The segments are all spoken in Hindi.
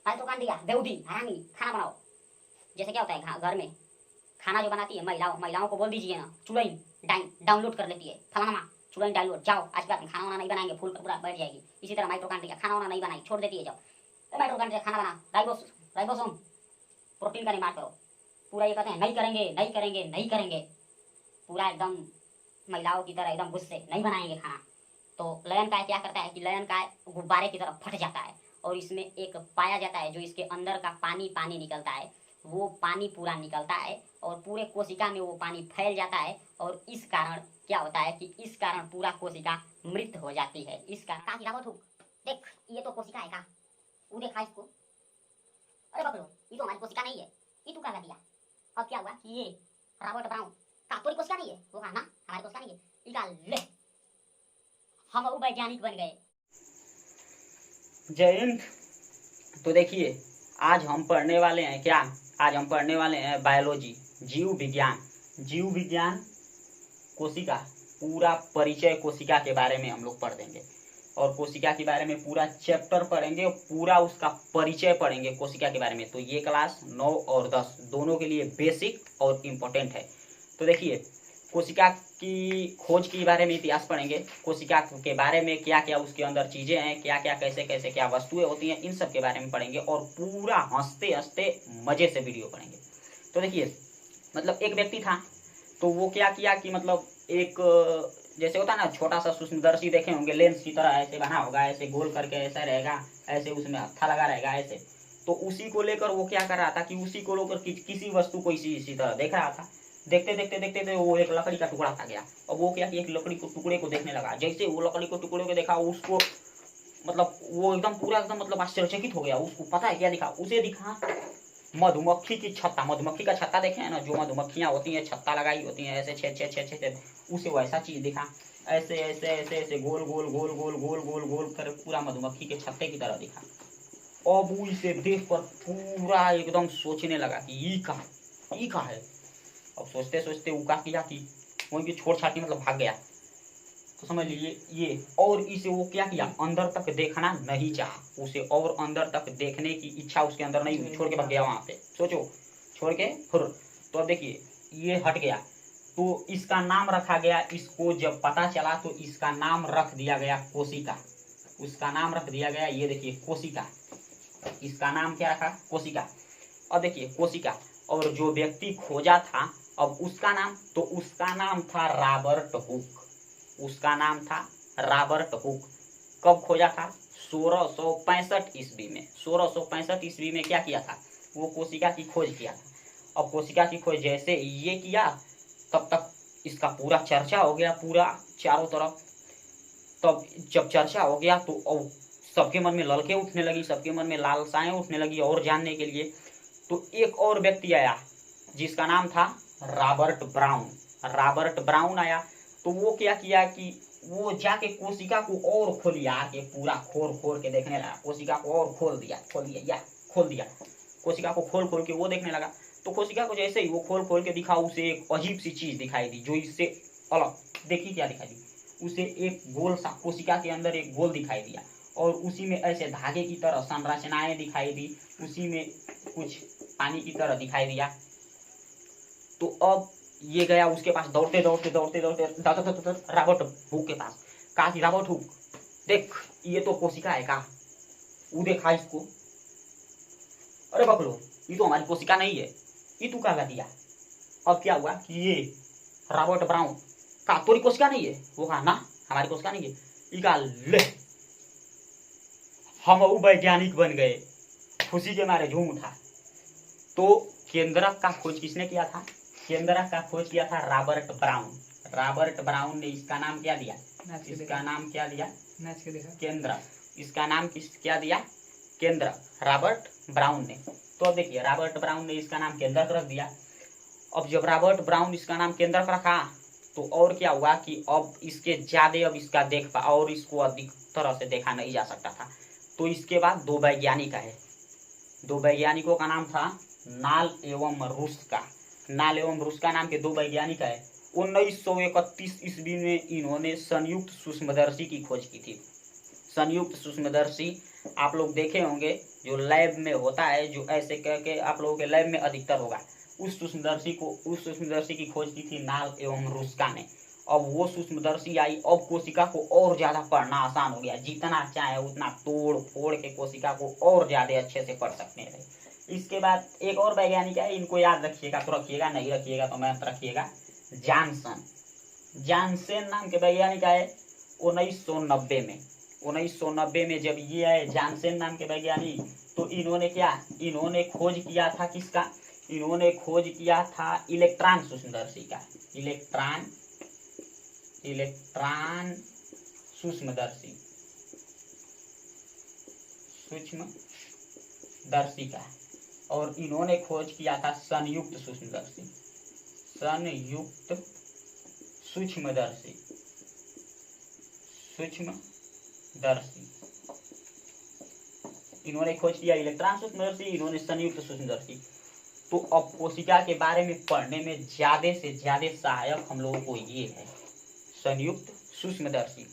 माइटोकॉन्ड्रिया बेउदी हरामी खाना बनाओ। जैसे क्या होता है घर में खाना जो बनाती है महिलाओं को बोल दीजिए ना, चुड़ैल डाउनलोड कर लेती है, फलाना चुड़ैल डाउनलोड, जाओ आज के बाद खाना वाना नहीं बनाएंगे, फूल पूरा बैठ जाएगी। इसी तरह माइटोकॉन्ड्रिया खाना वाना नहीं बनाई, छोड़ देती है, जाओ माइटोकॉन्ड्रिया खाना बना, राइबोसोम प्रोटीन का निर्माण करो। पूरा ये कहते हैं नहीं करेंगे नहीं करेंगे नहीं करेंगे, पूरा एकदम महिलाओं की तरह एकदम गुस्से, नहीं बनाएंगे खाना। तो लयन काय क्या करता है कि लयन काय गुब्बारे की तरह फट जाता है और इसमें एक पाया जाता है जो इसके अंदर का पानी निकलता है, वो पानी पूरा निकलता है और पूरे कोशिका में वो पानी फैल जाता है और इस कारण क्या होता है कि इस कारण पूरा कोशिका मृत हो जाती है। इस कारण देख ये तो कोशिका है का, वो देखा इसको, अरे पकड़ो ये तो हमारी कोशिका नहीं है, ये तू क्या दिया। अब क्या हुआ कि ये रॉबर्ट ब्राउन का तोरी कोशिका नहीं है, वो कहा ना हमारी कोशिका नहीं है, इका ले हम वैज्ञानिक बन गए। जय हिंद। तो देखिए आज हम पढ़ने वाले हैं क्या, आज हम पढ़ने वाले हैं बायोलॉजी, जीव विज्ञान। जीव विज्ञान कोशिका, पूरा परिचय कोशिका के बारे में हम लोग पढ़ देंगे और कोशिका के बारे में पूरा चैप्टर पढ़ेंगे और पूरा उसका परिचय पढ़ेंगे कोशिका के बारे में। तो ये क्लास 9 और 10 दोनों के लिए बेसिक और इम्पोर्टेंट है। तो देखिए कोशिका की खोज के बारे में इतिहास पढ़ेंगे, कोशिका के बारे में क्या क्या उसके अंदर चीज़ें हैं, क्या क्या कैसे कैसे क्या वस्तुएं होती हैं, इन सब के बारे में पढ़ेंगे और पूरा हंसते हंसते मज़े से वीडियो पढ़ेंगे। तो देखिए मतलब एक व्यक्ति था, तो वो क्या किया कि मतलब एक जैसे होता है ना छोटा सा सूक्ष्मदर्शी देखे होंगे, लेंस की तरह ऐसे बना होगा, ऐसे गोल करके ऐसा रहेगा, ऐसे उसमें हत्था लगा रहेगा ऐसे। तो उसी को लेकर वो क्या कर रहा था कि उसी को लेकर किसी वस्तु को इसी तरह देख रहा था। देखते देखते देखते देखते वो एक लकड़ी का टुकड़ा था गया और वो क्या कि एक लकड़ी को टुकड़े को देखने लगा। जैसे वो लकड़ी को टुकड़े को देखा उसको मतलब वो एकदम पूरा एकदम मतलब आश्चर्यचकित हो गया। उसको पता है क्या दिखा, उसे दिखा मधुमक्खी की छत्ता। मधुमक्खी का छत्ता देखे हैं ना, जो मधुमक्खियां होती हैं छत्ता लगाई होती हैं ऐसे छे छे छे छे छे, उसे वैसा चीज दिखा, ऐसे ऐसे ऐसे ऐसे गोल गोल गोल गोल गोल गोल गोल कर पूरा मधुमक्खी के छत्ते की तरह दिखा। अब वो इसे देख कर पूरा एकदम सोचने लगा कि ये का है। अब सोचते सोचते वो क्या किया कि वहीं की छोड़ छाटी मतलब भाग गया। तो समझ लीजिए ये, और इसे वो क्या किया अंदर तक देखना नहीं चाहा, उसे और अंदर तक देखने की इच्छा उसके अंदर नहीं हुई, छोड़ के भाग गया वहां पे। सोचो छोड़ के फिर। तो अब देखिए ये हट गया तो इसका नाम रखा गया, इसको जब पता चला तो इसका नाम रख दिया गया कोशिका। उसका नाम रख दिया गया, ये देखिए कोशिका, इसका नाम क्या रखा कोशिका। अब देखिए कोशिका, और जो व्यक्ति खोजा था अब उसका नाम, तो उसका नाम था रॉबर्ट हुक। उसका नाम था रॉबर्ट हुक। कब खोजा था 1665 ईस्वी में। 1665 ईस्वी में क्या किया था, वो कोशिका की खोज किया था। अब कोशिका की खोज जैसे ये किया तब तक इसका पूरा चर्चा हो गया पूरा चारों तरफ। तब जब चर्चा हो गया तो अब सबके मन में ललकें उठने लगी, सबके मन में लालसाएं उठने लगी और जानने के लिए। तो एक और व्यक्ति आया जिसका नाम था रॉबर्ट ब्राउन। रॉबर्ट ब्राउन आया तो वो क्या किया कि वो जाके कोशिका को और खोलिया के पूरा खोल के देखने लगा। कोशिका को और खोल दिया कोशिका को खोल के वो देखने लगा। तो कोशिका को जैसे ही वो खोल के दिखा, उसे एक अजीब सी चीज दिखाई दी जो इससे अलग। देखिए क्या दिखाई दी, उसे एक गोल सा कोशिका के अंदर एक गोल दिखाई दिया और उसी में ऐसे धागे की तरह संरचनाएं दिखाई दी, उसी में कुछ पानी की तरह दिखाई दिया। तो अब ये गया उसके पास दौड़ते रॉबर्ट हुक के पास। कहा कि रॉबर्ट हुक देख ये तो कोशिका है का, वो देखा इसको, अरे पकड़ो ये तो हमारी कोशिका नहीं है, ये तू क्या दिया। अब क्या हुआ कि ये रॉबर्ट ब्राउन का तोरी कोशिका नहीं है, वो कहा ना हमारी कोशिका नहीं है, इका ले हम वैज्ञानिक बन गए, खुशी के मारे झूम उठा। तो केंद्रक का खोज किसने किया था, केंद्रक का खोज किया था रॉबर्ट ब्राउन। रॉबर्ट ब्राउन ने इसका नाम क्या दिया, इसका नाम क्या दिया केंद्रक। इसका नाम क्या दिया केंद्रक, रॉबर्ट ब्राउन ने। तो अब देखिए रॉबर्ट ब्राउन ने इसका नाम केंद्रक रख दिया। अब जब रॉबर्ट ब्राउन इसका नाम केंद्रक रखा तो और क्या हुआ कि अब इसके ज्यादा अब इसका देख पा और इसको अधिक तरह से देखा नहीं जा सकता था। तो इसके बाद दो वैज्ञानिक आए, दो वैज्ञानिकों का नाम था नाल एवं रुस्का। नाल एवं रुस्का नाम के दो वैज्ञानिक आए। 1931 ईस्वी में इन्होंने संयुक्त सूक्ष्मदर्शी की खोज की थी। संयुक्त सूक्ष्मदर्शी आप लोग देखे होंगे जो लैब में होता है, जो ऐसे करके आप लोगों के लैब में अधिकतर होगा। उस सूक्ष्मदर्शी की खोज की थी नाल एवं रुस्का ने। अब वो सूक्ष्मदर्शी आई, अब कोशिका को और ज्यादा पढ़ना आसान हो गया, जितना चाहे उतना तोड़ फोड़ के कोशिका को और ज्यादा अच्छे से पढ़ सकते हैं। इसके बाद एक और वैज्ञानिक है, इनको याद रखिएगा तो रखिएगा, नहीं रखिएगा तो मत रखिएगा, जानसेन नाम के वैज्ञानिक आए 1990 में। 1990 में जब ये आए जानसेन नाम के वैज्ञानिक, तो इन्होंने खोज किया था किसका? इन्होंने खोज किया था इलेक्ट्रॉन सूक्ष्मदर्शी का। इलेक्ट्रॉन सूक्ष्मदर्शी का। और इन्होंने खोज किया था संयुक्त सूक्ष्मदर्शी। इन्होंने खोज किया इलेक्ट्रॉन सूक्ष्मदर्शी, इन्होंने संयुक्त सूक्ष्मदर्शी। तो अब कोशिका के बारे में पढ़ने में ज्यादा से ज्यादा सहायक हम लोगों को ये है, संयुक्त सूक्ष्मदर्शी।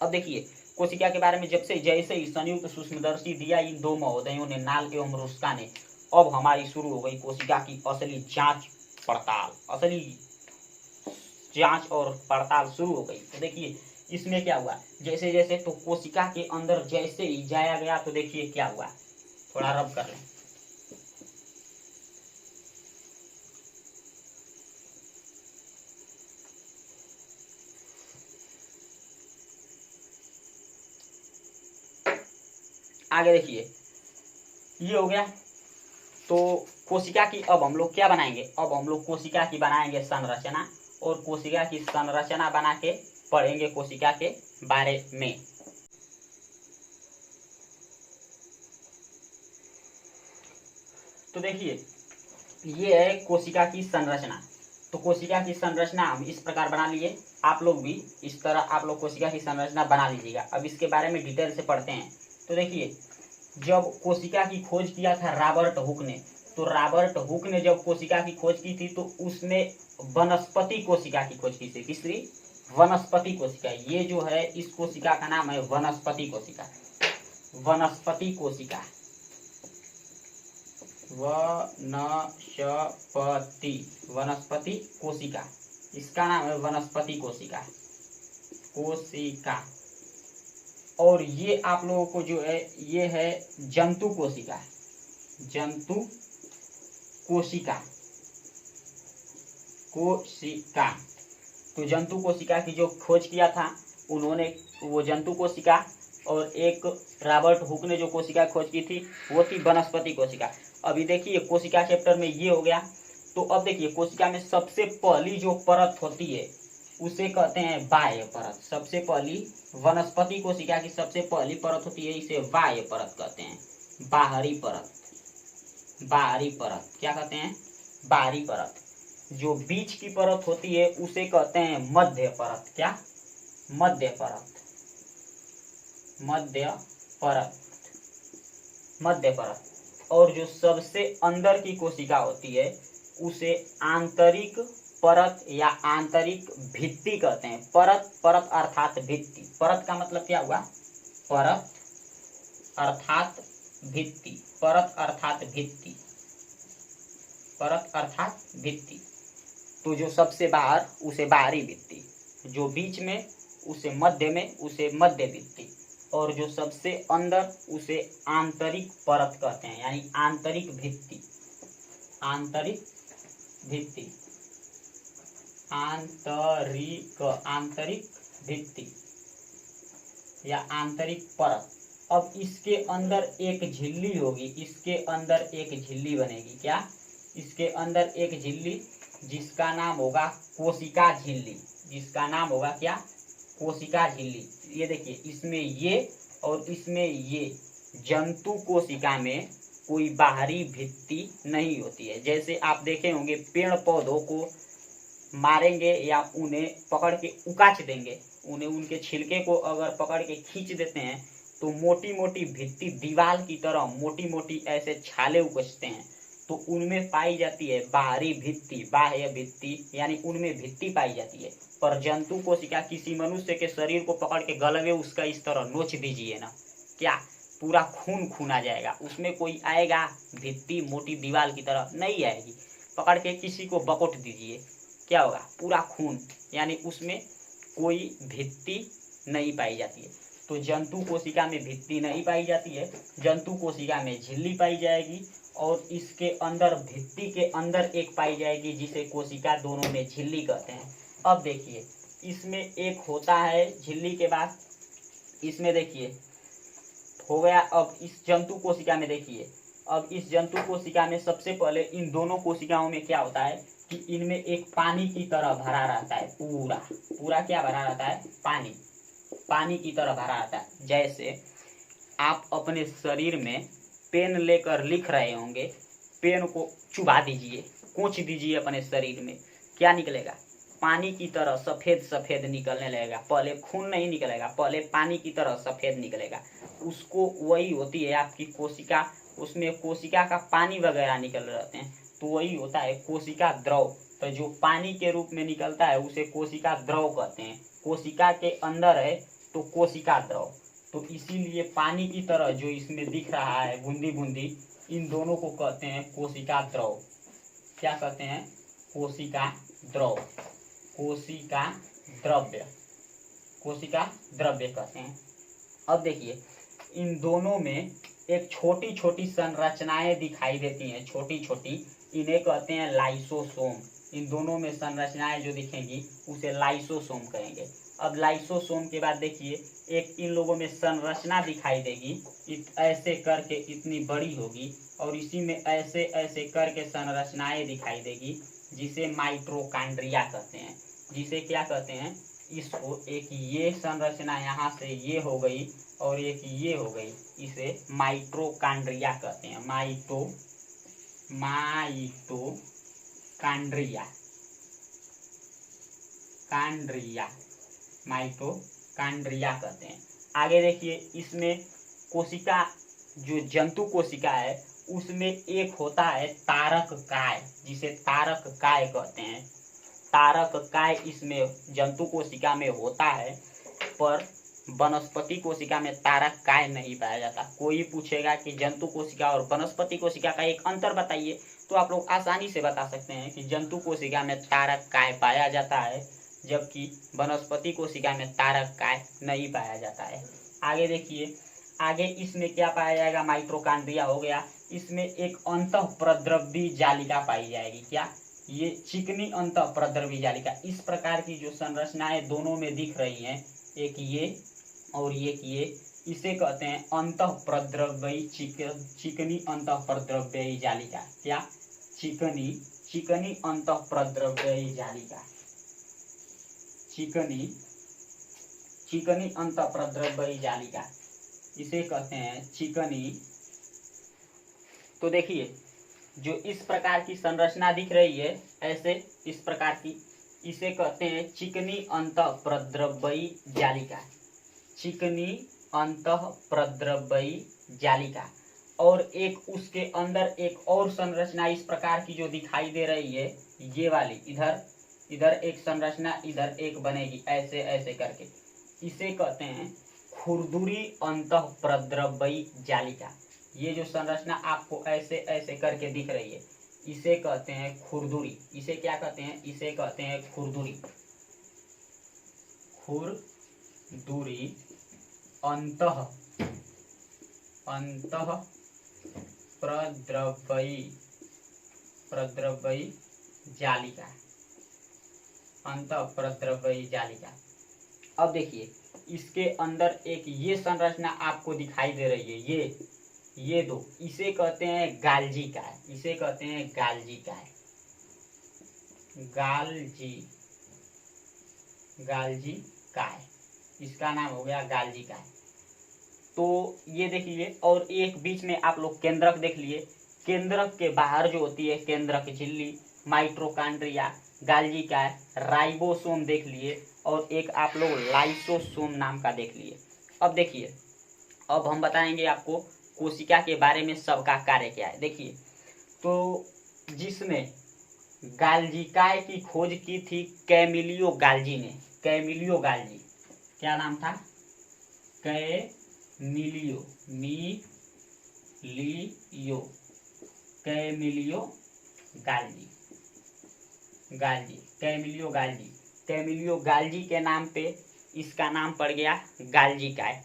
अब देखिए कोशिका के बारे में जैसे ही संयुक्त सूक्ष्मदर्शी दिया इन दो महोदयों ने, नाल एवं रुस्का ने, अब हमारी शुरू हो गई कोशिका की असली जांच और पड़ताल शुरू हो गई। तो देखिए इसमें क्या हुआ, जैसे जैसे तो कोशिका के अंदर जैसे ही जाया गया, तो देखिए क्या हुआ, थोड़ा रब कर लें। आगे देखिए ये हो गया। तो कोशिका की अब हम लोग क्या बनाएंगे, अब हम लोग कोशिका की बनाएंगे संरचना, और कोशिका की संरचना बना के पढ़ेंगे कोशिका के बारे में। तो देखिए ये है कोशिका की संरचना। तो कोशिका की संरचना हम इस प्रकार बना लिए, आप लोग भी इस तरह आप लोग कोशिका की संरचना बना लीजिएगा। अब इसके बारे में डिटेल से पढ़ते हैं। तो देखिए जब कोशिका की खोज किया था रॉबर्ट हुक ने, तो रॉबर्ट हुक ने जब कोशिका की खोज की थी, तो उसने वनस्पति कोशिका की खोज की थी। तीसरी वनस्पति कोशिका, ये जो है इस कोशिका का नाम है वनस्पति कोशिका। वनस्पति कोशिका, इसका नाम है वनस्पति कोशिका। और ये आप लोगों को जो है ये है जंतु कोशिका। तो जंतु कोशिका की जो खोज किया था उन्होंने, वो जंतु कोशिका, और एक रॉबर्ट हुक ने जो कोशिका खोज की थी वो थी वनस्पति कोशिका। अभी देखिए कोशिका चैप्टर में ये हो गया। तो अब देखिए कोशिका में सबसे पहली जो परत होती है उसे कहते हैं बाह्य परत। सबसे पहली वनस्पति कोशिका की सबसे पहली परत होती है, इसे बाह्य परत कहते हैं, बाहरी परत। क्या कहते हैं? बाहरी परत। जो बीच की परत होती है उसे कहते हैं मध्य परत। क्या? मध्य परत। और जो सबसे अंदर की कोशिका होती है उसे आंतरिक परत या आंतरिक भित्ति कहते हैं। परत अर्थात भित्ति। परत का मतलब क्या हुआ? परत अर्थात भित्ति। तो जो सबसे बाहर उसे बाहरी भित्ति, जो बीच में उसे मध्य भित्ति, और जो सबसे अंदर उसे आंतरिक परत कहते हैं, यानी आंतरिक भित्ति या आंतरिक परत। अब इसके अंदर एक झिल्ली होगी, इसके अंदर एक झिल्ली बनेगी। क्या? इसके अंदर एक झिल्ली, जिसका नाम होगा कोशिका झिल्ली। जिसका नाम होगा क्या? कोशिका झिल्ली। ये देखिए इसमें ये और इसमें ये, जंतु कोशिका में कोई बाहरी भित्ति नहीं होती है। जैसे आप देखे होंगे पेड़ पौधों को मारेंगे या उन्हें पकड़ के उकाच देंगे, उन्हें उनके छिलके को अगर पकड़ के खींच देते हैं तो मोटी मोटी भित्ति, दीवार की तरह मोटी मोटी ऐसे छाले उपजते हैं, तो उनमें पाई जाती है बाहरी भित्ति, बाह्य भित्ति, यानी उनमें भित्ति पाई जाती है। पर जंतु कोशिका, किसी मनुष्य के शरीर को पकड़ के गलवे उसका इस तरह नोच दीजिए ना, क्या पूरा खून खून आ जाएगा। उसमें कोई आएगा भित्ती मोटी दीवार की तरह नहीं आएगी। पकड़ के किसी को बकोट दीजिए, क्या होगा? पूरा खून, यानी उसमें कोई भित्ती नहीं पाई जाती है। तो जंतु कोशिका में भित्ती नहीं पाई जाती है, जंतु कोशिका में झिल्ली पाई जाएगी और इसके अंदर भित्ती के अंदर एक पाई जाएगी जिसे कोशिका दोनों में झिल्ली कहते हैं। अब देखिए इसमें एक होता है झिल्ली के बाद, इसमें देखिए हो गया। अब इस जंतु कोशिका में देखिए, अब इस जंतु कोशिका में सबसे पहले इन दोनों कोशिकाओं में क्या होता है कि इनमें एक पानी की तरह भरा रहता है, पूरा पूरा क्या भरा रहता है? पानी, पानी की तरह भरा रहता है। जैसे आप अपने शरीर में पेन लेकर लिख रहे होंगे, पेन को चुबा दीजिए, कोच दीजिए अपने शरीर में, क्या निकलेगा? पानी की तरह सफेद सफेद निकलने लगेगा। पहले खून नहीं निकलेगा, पहले पानी की तरह सफेद निकलेगा। उसको वही होती है आपकी कोशिका, उसमें कोशिका का पानी वगैरह निकल रहते हैं, तो वही होता है कोशिका द्रव। तो जो पानी के रूप में निकलता है उसे कोशिका द्रव कहते हैं। कोशिका के अंदर है तो कोशिका द्रव। तो इसीलिए पानी की तरह जो इसमें दिख रहा है बूंदी बूंदी, इन दोनों को कहते हैं कोशिका द्रव। क्या कहते हैं? कोशिका द्रव, कोशिका द्रव्य, कोशिका द्रव्य कहते हैं। अब देखिए इन दोनों में एक छोटी छोटी संरचनाएं दिखाई देती हैं, छोटी छोटी, इन्हें कहते हैं लाइसोसोम। इन दोनों में संरचनाएं जो दिखेंगी उसे लाइसोसोम कहेंगे। अब लाइसोसोम के बाद देखिए एक इन लोगों में संरचना दिखाई देगी, ऐसे करके इतनी बड़ी होगी, और इसी में ऐसे ऐसे करके संरचनाएं दिखाई देगी जिसे माइटोकॉन्ड्रिया कहते हैं। जिसे क्या कहते हैं? इसको एक ये संरचना यहाँ से ये हो गई और एक ये हो गई, इसे माइटोकॉन्ड्रिया कहते हैं। माइटोकॉन्ड्रिया, माइटोकॉन्ड्रिया कहते हैं। आगे देखिए इसमें कोशिका, जो जंतु कोशिका है उसमें एक होता है तारक काय, जिसे तारक काय कहते हैं। तारक काय इसमें जंतु कोशिका में होता है, पर वनस्पति कोशिका में तारक काय नहीं पाया जाता। कोई पूछेगा कि जंतु कोशिका और वनस्पति कोशिका का एक अंतर बताइए, तो आप लोग आसानी से बता सकते हैं कि जंतु कोशिका में तारक काय पाया जाता है, जबकि वनस्पति कोशिका में तारक काय नहीं पाया जाता है। आगे देखिए, आगे इसमें क्या पाया जाएगा? माइटोकॉन्ड्रिया हो गया। इसमें एक अंतःप्रद्रव्य जालिका पाई जाएगी। क्या? ये चिकनी अंतःप्रद्रव्य जालिका। इस प्रकार की जो संरचनाएं दोनों में दिख रही हैं, एक ये और एक ये, इसे कहते हैं अंतःप्रद्रव्य चिकनी अंतःप्रद्रव्य जालिका। क्या? चिकनी अंतःप्रद्रव्य जालिका, चिकनी अंतःप्रद्रव्य जालिका, इसे कहते हैं चिकनी। तो देखिए जो इस प्रकार की संरचना दिख रही है, ऐसे इस प्रकार की, इसे कहते हैं चिकनी अंतःप्रद्रव्य जालिका, चिकनी अंतःप्रद्रव्य जालिका। और एक उसके अंदर एक और संरचना इस प्रकार की जो दिखाई दे रही है, ये वाली, इधर एक संरचना, इधर एक बनेगी, ऐसे ऐसे करके, इसे कहते हैं खुरदुरी अंतःप्रद्रव्य जालिका। ये जो संरचना आपको ऐसे ऐसे करके दिख रही है, इसे कहते हैं खुरदुरी। इसे क्या कहते हैं? इसे कहते हैं खुरदुरी। खुरदुरी प्रद्रव्य जालिका, अंतःप्रद्रव्य जालिका। अब देखिए इसके अंदर एक ये संरचना आपको दिखाई दे रही है, ये दो, इसे कहते हैं गाल्जी काय, इसे कहते हैं गाल्जी काय, गाल्जी काय, इसका नाम हो गया गाल्जी काय। तो ये देख लिए, और एक बीच में आप लोग केंद्रक देख लिए। केंद्रक के बाहर जो होती है केंद्रक झिल्ली, माइटोकॉन्ड्रिया, गाल्जी काय, राइबोसोम देख लिए, और एक आप लोग लाइसोसोम नाम का देख लिए। अब देखिए, अब हम बताएंगे आपको कोशिका के बारे में सबका कार्य क्या है। देखिए, तो जिसने गाल्जिकाय की खोज की थी कैमिलियो गाल्जी ने, कैमिलियो गाल्जी, क्या नाम था? कैमिलियो मिलियो मिलियो कैमिलियो गाल्जी कैमिलियो गाल्जी। कैमिलियो गाल्जी के नाम पे इसका नाम पड़ गया गाल्जी काय।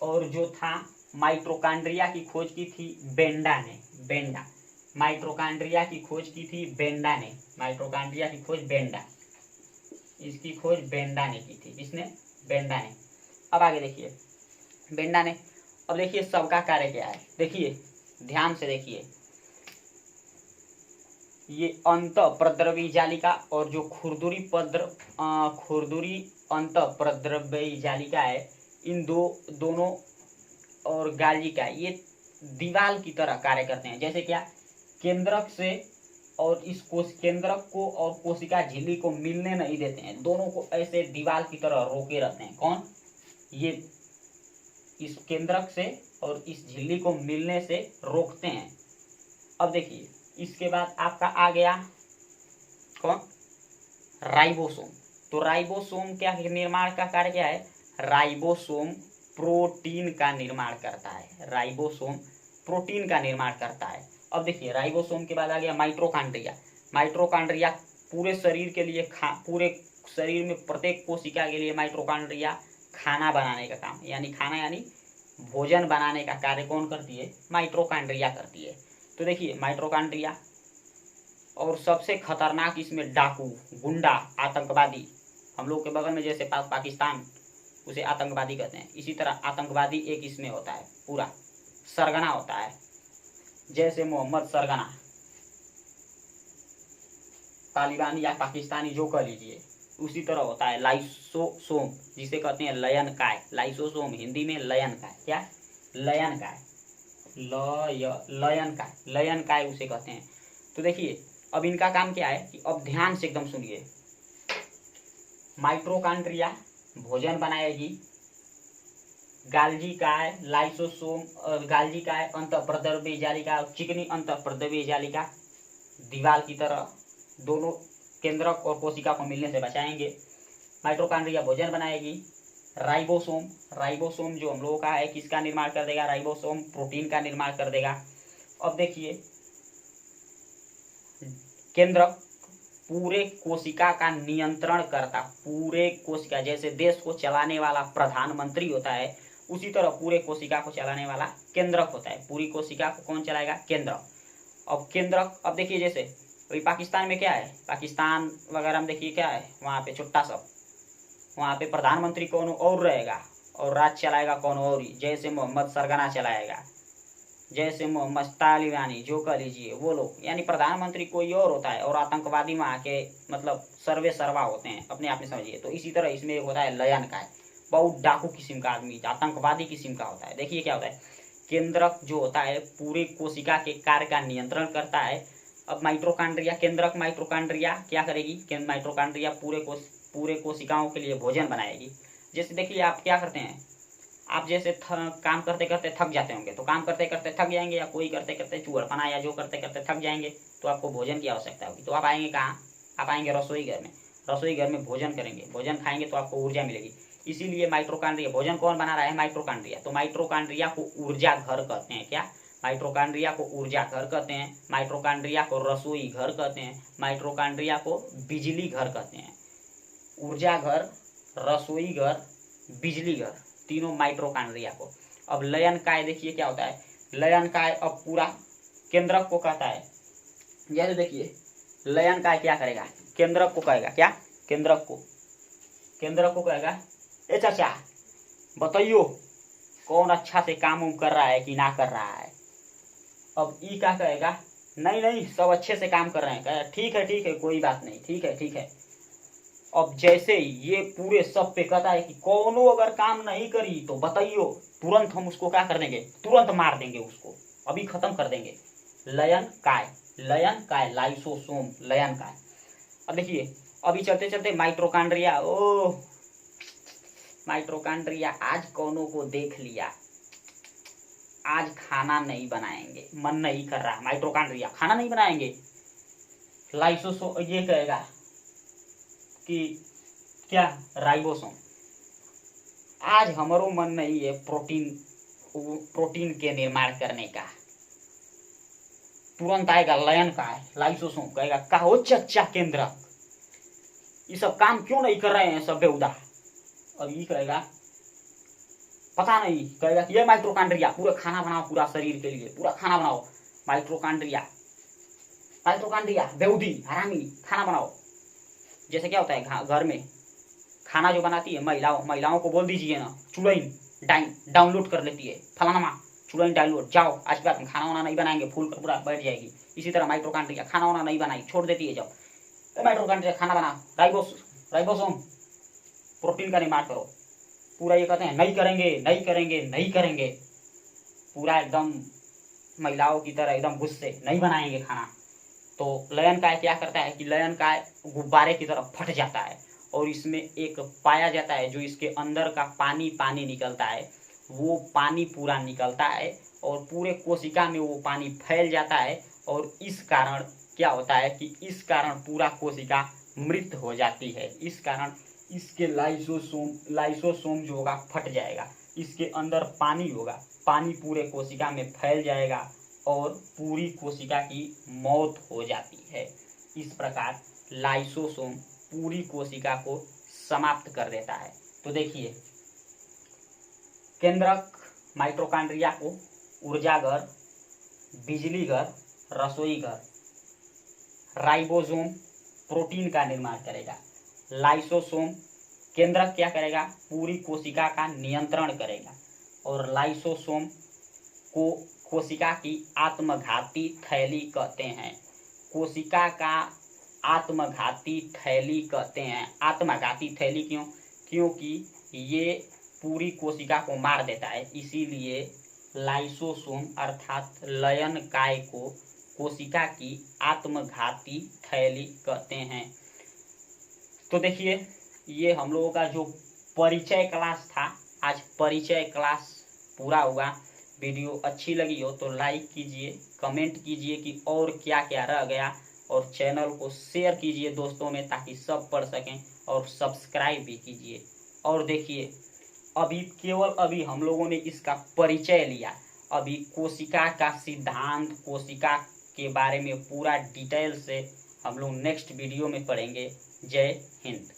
और जो था माइटोकॉन्ड्रिया की खोज की थी बेंडा ने। माइटोकॉन्ड्रिया की खोज की थी बेंडा ने। माइटोकॉन्ड्रिया की खोज बेंडा, इसकी खोज बेंडा ने की थी। किसने? बेंडा ने। अब आगे देखिए बेंडा ने। अब देखिए सबका कार्य क्या है, देखिए ध्यान से देखिए। ये अंत प्रद्रव्य जालिका और जो खुरदुरी अंत प्रद्रव्य जालिका है, इन दोनों और गाल्जिका ये दीवाल की तरह कार्य करते हैं। जैसे क्या? केंद्रक से और इस केंद्रक को और कोशिका झिल्ली को मिलने नहीं देते हैं, दोनों को ऐसे दीवाल की तरह रोके रहते हैं। कौन? ये इस केंद्रक से और इस झिल्ली को मिलने से रोकते हैं। अब देखिए इसके बाद आपका आ गया कौन? राइबोसोम। तो राइबोसोम क्या निर्माण का कार्य क्या है? राइबोसोम प्रोटीन का निर्माण करता है। राइबोसोम प्रोटीन का निर्माण करता है। अब देखिए राइबोसोम के बाद आ गया माइटोकॉन्ड्रिया। माइटोकॉन्ड्रिया पूरे शरीर के लिए पूरे शरीर में प्रत्येक कोशिका के लिए माइटोकॉन्ड्रिया खाना बनाने का काम, यानी खाना यानी भोजन बनाने का कार्य कौन करती है? माइटोकॉन्ड्रिया करती है। तो देखिए माइटोकॉन्ड्रिया, और सबसे खतरनाक इसमें डाकू, गुंडा, आतंकवादी। हम लोग के बगल में जैसे पाकिस्तान, उसे आतंकवादी कहते हैं, इसी तरह आतंकवादी एक इसमें होता है, पूरा सरगना होता है। जैसे मोहम्मद सरगना, तालिबानी या पाकिस्तानी जो कह लीजिए, उसी तरह होता है लाइसोसोम, जिसे कहते हैं लयन काय। लाइसोसोम हिंदी में लयन काय। क्या? लयन काय। लयन काय उसे कहते हैं। तो देखिए अब इनका काम क्या है कि अब ध्यान से एकदम सुनिए। माइटोकॉन्ड्रिया भोजन बनाएगी, गाल्जी काय, लाइसोसोम, गाल्जी काय अंतःप्रद्रव्य जालिका, चिकनी अंतःप्रद्रव्य जालिका दीवार की तरह दोनों केंद्रक और कोशिका को मिलने से बचाएंगे। माइटोकॉन्ड्रिया भोजन बनाएगी। राइबोसोम जो हम लोगों का है, किसका निर्माण कर देगा? राइबोसोम प्रोटीन का निर्माण कर देगा। अब देखिए केंद्रक पूरे कोशिका का नियंत्रण करता, पूरे कोशिका, जैसे देश को चलाने वाला प्रधानमंत्री होता है, उसी तरह पूरे कोशिका को चलाने वाला केंद्रक होता है। पूरी कोशिका को कौन चलाएगा? केंद्रक। अब केंद्रक, अब देखिए जैसे अभी पाकिस्तान में क्या है, पाकिस्तान वगैरह में देखिए क्या है, वहाँ पे छुट्टा सब, वहाँ पे प्रधानमंत्री कौन और रहेगा और राज चलाएगा कौन और ही, जैसे मोहम्मद सरगना चलाएगा, जैसे मोहम्मद तालिबानी जो कह लीजिए वो लोग, यानी प्रधानमंत्री कोई और होता है और आतंकवादी वहाँ के मतलब सर्वे सर्वा होते हैं, अपने आप में समझिए। तो इसी तरह इसमें एक होता है लयन काय, बहुत डाकू किस्म का आदमी, आतंकवादी किस्म का होता है। देखिए क्या होता है, केंद्रक जो होता है पूरे कोशिका के कार्य का नियंत्रण करता है। अब माइटोकॉन्ड्रिया, केंद्रक माइटोकॉन्ड्रिया क्या करेगी? माइटोकॉन्ड्रिया पूरे कोशिकाओं के लिए भोजन बनाएगी। जैसे देखिए आप क्या करते हैं, आप जैसे काम करते करते थक जाते होंगे, तो काम करते करते थक जाएंगे, या कोई करते करते चूहड़पना या जो करते करते थक जाएंगे, तो आपको भोजन की आवश्यकता होगी। तो आप आएंगे कहाँ? आप आएंगे रसोई घर में। रसोई घर में भोजन करेंगे, भोजन खाएंगे तो आपको ऊर्जा मिलेगी। इसीलिए माइटोकॉन्ड्रिया, भोजन कौन बना रहा है? माइटोकॉन्ड्रिया। तो माइटोकॉन्ड्रिया को ऊर्जा घर कहते हैं। क्या? माइटोकॉन्ड्रिया को ऊर्जा घर कहते हैं, माइटोकॉन्ड्रिया को रसोई घर कहते हैं, माइटोकॉन्ड्रिया को बिजली घर कहते हैं। ऊर्जा घर, रसोई घर, बिजली घर, तीनों माइटोकॉन्ड्रिया को। अब लयन काय देखिए क्या होता है, लयन काय अब पूरा केंद्रक को कहता है। जैसे देखिए लयन काय क्या करेगा? केंद्रक को कहेगा। क्या? केंद्रक को कहेगा, ए चाचा बताइयो कौन अच्छा से काम कर रहा है कि ना कर रहा है। अब ई क्या कहेगा? नहीं सब अच्छे से काम कर रहे हैं। कहेगा ठीक है कोई बात नहीं, ठीक है। अब जैसे ये पूरे सब पे कहता है कि कौनो अगर काम नहीं करी तो बताइयो, तुरंत हम उसको क्या कर देंगे? तुरंत मार देंगे उसको, अभी खत्म कर देंगे। लयन काय, लाइसोसोम, लयन काय। अब देखिए अभी चलते चलते माइटोकॉन्ड्रिया आज कौनों को देख लिया, आज खाना नहीं बनाएंगे, मन नहीं कर रहा, माइटोकॉन्ड्रिया खाना नहीं बनाएंगे। लाइसोसोम ये कहेगा कि क्या? राइबोसोम आज हमारो मन नहीं है प्रोटीन प्रोटीन के निर्माण करने का। तुरंत आएगा लयन काय, लाइसोसोम कहेगा का हो चच्चा केंद्रक, ये सब काम क्यों नहीं कर रहे हैं सब बेहुदा। अब ये कहेगा पता नहीं, कहेगा कि ये माइटोकॉन्ड्रिया पूरा खाना बनाओ, पूरा शरीर के लिए पूरा खाना बनाओ। माइटोकॉन्ड्रिया माइटोकॉन्ड्रिया बेहुदी हरामी खाना बनाओ। जैसे क्या होता है घर में खाना जो बनाती है महिलाओं को बोल दीजिए ना चुड़ैल डाउनलोड कर लेती है, फलाना चुड़ैल डाउनलोड, जाओ आज के बाद हम खाना वाना नहीं बनाएंगे, फूल कर पूरा बैठ जाएगी। इसी तरह माइटोकॉन्ड्रिया खाना वाना नहीं बनाई, छोड़ देती है। जब माइटोकॉन्ड्रिया खाना बना, राइबोसोम प्रोटीन का निर्माण करो, पूरा ये कहते हैं नहीं करेंगे नहीं करेंगे नहीं करेंगे, पूरा एकदम महिलाओं की तरह एकदम गुस्से, नहीं बनाएंगे खाना। तो लयन काय क्या करता है कि लयन काय गुब्बारे की तरह फट जाता है और इसमें एक पाया जाता है जो इसके अंदर का पानी निकलता है, वो पानी पूरा निकलता है और पूरे कोशिका में वो पानी फैल जाता है। और इस कारण क्या होता है कि इस कारण पूरा कोशिका मृत हो जाती है। इस कारण इसके लाइसोसोम जो होगा फट जाएगा, इसके अंदर पानी होगा, पानी पूरे कोशिका में फैल जाएगा और पूरी कोशिका की मौत हो जाती है। इस प्रकार लाइसोसोम पूरी कोशिका को समाप्त कर देता है। तो देखिए केंद्रक माइटोकॉन्ड्रिया को ऊर्जाघर, बिजलीघर, रसोईघर, राइबोसोम प्रोटीन का निर्माण करेगा, लाइसोसोम केंद्रक क्या करेगा पूरी कोशिका का नियंत्रण करेगा और लाइसोसोम को कोशिका की आत्मघाती थैली कहते हैं। कोशिका का आत्मघाती थैली कहते हैं। आत्मघाती थैली क्यों? क्योंकि ये पूरी कोशिका को मार देता है, इसीलिए लाइसोसोम अर्थात लयन काय को कोशिका की आत्मघाती थैली कहते हैं। तो देखिए ये हम लोगों का जो परिचय क्लास था, आज परिचय क्लास पूरा हुआ। वीडियो अच्छी लगी हो तो लाइक कीजिए, कमेंट कीजिए कि और क्या क्या रह गया, और चैनल को शेयर कीजिए दोस्तों में ताकि सब पढ़ सकें, और सब्सक्राइब भी कीजिए। और देखिए अभी हम लोगों ने इसका परिचय लिया, अभी कोशिका का सिद्धांत, कोशिका के बारे में पूरा डिटेल से हम लोग नेक्स्ट वीडियो में पढ़ेंगे। जय हिंद।